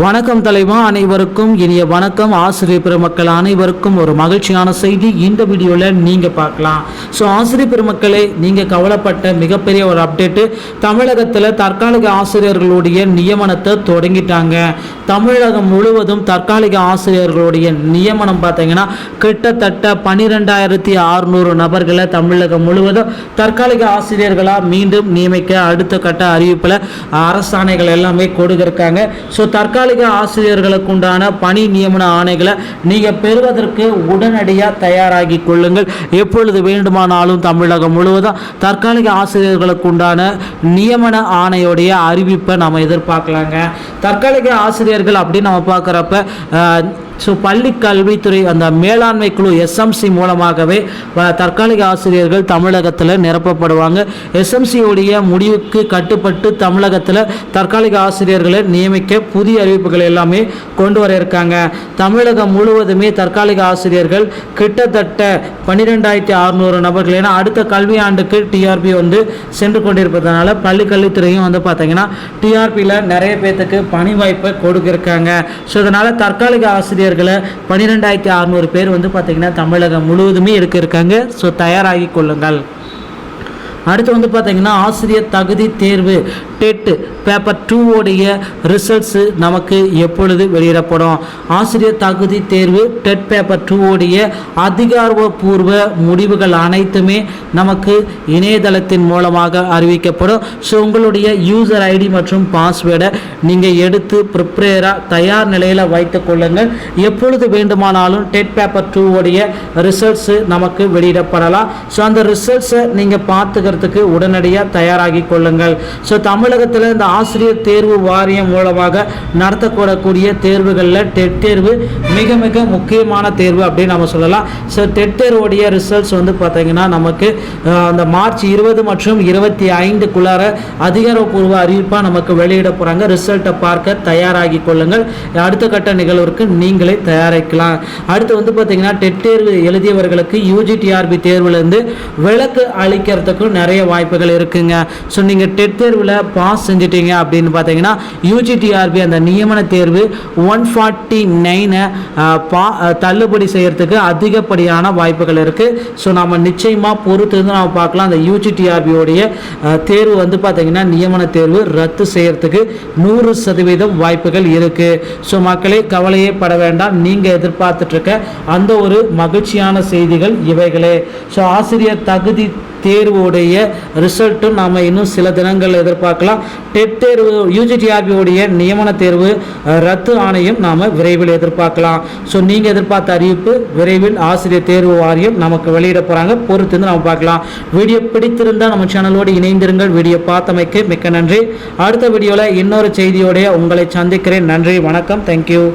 வணக்கம் தலைவா, அனைவருக்கும் இனிய வணக்கம். ஆசிரியர் பெருமக்கள் அனைவருக்கும் ஒரு மகிழ்ச்சியான செய்தி இந்த வீடியோவில் நீங்கள் பார்க்கலாம். ஸோ ஆசிரியர் பெருமக்களே, நீங்கள் கவலைப்பட்ட மிகப்பெரிய ஒரு அப்டேட்டு, தமிழகத்தில் தற்காலிக ஆசிரியர்களுடைய நியமனத்தை தொடங்கிட்டாங்க. தமிழகம் முழுவதும் தற்காலிக ஆசிரியர்களுடைய நியமனம் பார்த்தீங்கன்னா கிட்டத்தட்ட 12,600 நபர்களை தமிழகம் முழுவதும் தற்காலிக ஆசிரியர்களாக மீண்டும் நியமிக்க அடுத்த கட்ட அறிவிப்பில் அரசாணைகள் எல்லாமே கொடுக்கிருக்காங்க. ஸோ தற்காலிக ஆசிரியர்களுக்கு உண்டான பணி நியமன ஆணைகளை நீங்கள் பெறுவதற்கு உடனடியாக தயாராகி கொள்ளுங்கள். எப்பொழுது வேண்டுமானாலும் தமிழகம் முழுவதும் தற்காலிக ஆசிரியர்களுக்கு உண்டான நியமன ஆணையுடைய அறிவிப்பை நம்ம எதிர்பார்க்கலாங்க. தற்காலிக ஆசிரியர்கள் அப்படின்னு நம்ம பார்க்குறப்ப பள்ளி கல்வித்துறை அந்த மேலாண்மை குழு எஸ்எம்சி மூலமாகவே தற்காலிக ஆசிரியர்கள் தமிழகத்தில் நிரப்பப்படுவாங்க. எஸ்எம்சியுடைய முடிவுக்கு கட்டுப்பட்டு தமிழகத்தில் தற்காலிக ஆசிரியர்களை நியமிக்க புதிய அறிவிப்புகள் எல்லாமே கொண்டு வர இருக்காங்க. தமிழகம் முழுவதுமே தற்காலிக ஆசிரியர்கள் கிட்டத்தட்ட 12,600 நபர்கள். ஏன்னா அடுத்த கல்வி ஆண்டுக்கு டிஆர்பி சென்று கொண்டிருப்பதனால பள்ளி கல்வித்துறையும் பார்த்தீங்கன்னா டிஆர்பியில் நிறைய பேர்த்துக்கு பணி வாய்ப்பை கொடுக்கிருக்காங்க. ஸோ இதனால் தற்காலிக ஆசிரியர்களை 12,600 பேர் பார்த்தீங்கன்னா தமிழகம் முழுவதுமே இருக்காங்க. ஸோ தயாராகி கொள்ளுங்கள். அடுத்து பார்த்தீங்கன்னா ஆசிரியர் தகுதி தேர்வு டெட் பேப்பர் 2 உடைய ரிசல்ட்ஸு நமக்கு எப்பொழுது வெளியிடப்படும்? ஆசிரியர் தகுதி தேர்வு டெட் பேப்பர் 2 உடைய அதிகாரப்பூர்வ முடிவுகள் அனைத்துமே நமக்கு இணையதளத்தின் மூலமாக அறிவிக்கப்படும். ஸோ உங்களுடைய யூசர் ஐடி மற்றும் பாஸ்வேர்டை நீங்கள் எடுத்து ப்ரிப்பேராக தயார் நிலையில் வைத்து கொள்ளுங்கள். எப்பொழுது வேண்டுமானாலும் டெட் பேப்பர் 2 உடைய ரிசல்ட்ஸு நமக்கு வெளியிடப்படலாம். ஸோ அந்த ரிசல்ட்ஸை நீங்கள் பார்த்துக்கிறதுக்கு உடனடியாக தயாராகி கொள்ளுங்கள். ஸோ தமிழகத்தில் இந்த ஆசிரியர் தேர்வு வாரியம் மூலமாக நடத்தக்கூடக்கூடிய தேர்வுகளில் டெட் தேர்வு மிக மிக முக்கியமான தேர்வு அப்படின்னு நம்ம சொல்லலாம். ஸோ டெட் தேர்வுடைய ரிசல்ட்ஸ் பார்த்தீங்கன்னா நமக்கு அந்த மார்ச் 20 மற்றும் 25க்குள்ளார அதிகாரப்பூர்வ அறிவிப்பாக நமக்கு வெளியிட போகிறாங்க. ரிசல்ட்டை பார்க்க தயாராகி கொள்ளுங்கள். அடுத்த கட்ட நிகழ்வுக்கு நீங்களே தயாரிக்கலாம். அடுத்து பார்த்தீங்கன்னா டெட் தேர்வு எழுதியவர்களுக்கு யூஜிடிஆர்பி தேர்வுலேருந்து விலக்கு அளிக்கிறதுக்கும் நிறைய வாய்ப்புகள் இருக்குங்க. ஸோ நீங்கள் டெட் தேர்வில் பாஸ் செஞ்சிட்டீங்க அப்படின்னு பார்த்தீங்கன்னா யூஜிடிஆர்பி அந்த நியமன தேர்வு 149 தள்ளுபடி செய்யறதுக்கு அதிகப்படியான வாய்ப்புகள் இருக்குது. ஸோ நம்ம நிச்சயமாக பொறுத்து இருந்து நம்ம பார்க்கலாம். அந்த யூஜிடிஆர்பியோடைய தேர்வு பார்த்தீங்கன்னா நியமன தேர்வு ரத்து செய்யறதுக்கு 100% வாய்ப்புகள் இருக்குது. ஸோ மக்களே, கவலையே பட வேண்டாம். நீங்கள் எதிர்பார்த்துட்டு இருக்க அந்த ஒரு மகிழ்ச்சியான செய்திகள் இவைகளே. ஸோ ஆசிரியர் தகுதி தேர்வுடைய ரிசல்ட்டும் நாம் இன்னும் சில தினங்கள் எதிர்பார்க்கலாம். டெட் தேர்வு யூஜிடிஆர்பியோடைய நியமன தேர்வு ரத்து ஆணையம் நாம் விரைவில் எதிர்பார்க்கலாம். ஸோ நீங்கள் எதிர்பார்த்த அறிவிப்பு விரைவில் ஆசிரியர் தேர்வு வாரியம் நமக்கு வெளியிட போகிறாங்க. பொறுத்து நம்ம பார்க்கலாம். வீடியோ பிடித்திருந்தால் நம்ம சேனலோடு இணைந்திருங்கள். வீடியோ பார்த்தமைக்கு மிக்க நன்றி. அடுத்த வீடியோவில் இன்னொரு செய்தியோடைய உங்களை சந்திக்கிறேன். நன்றி, வணக்கம், தேங்க்யூ.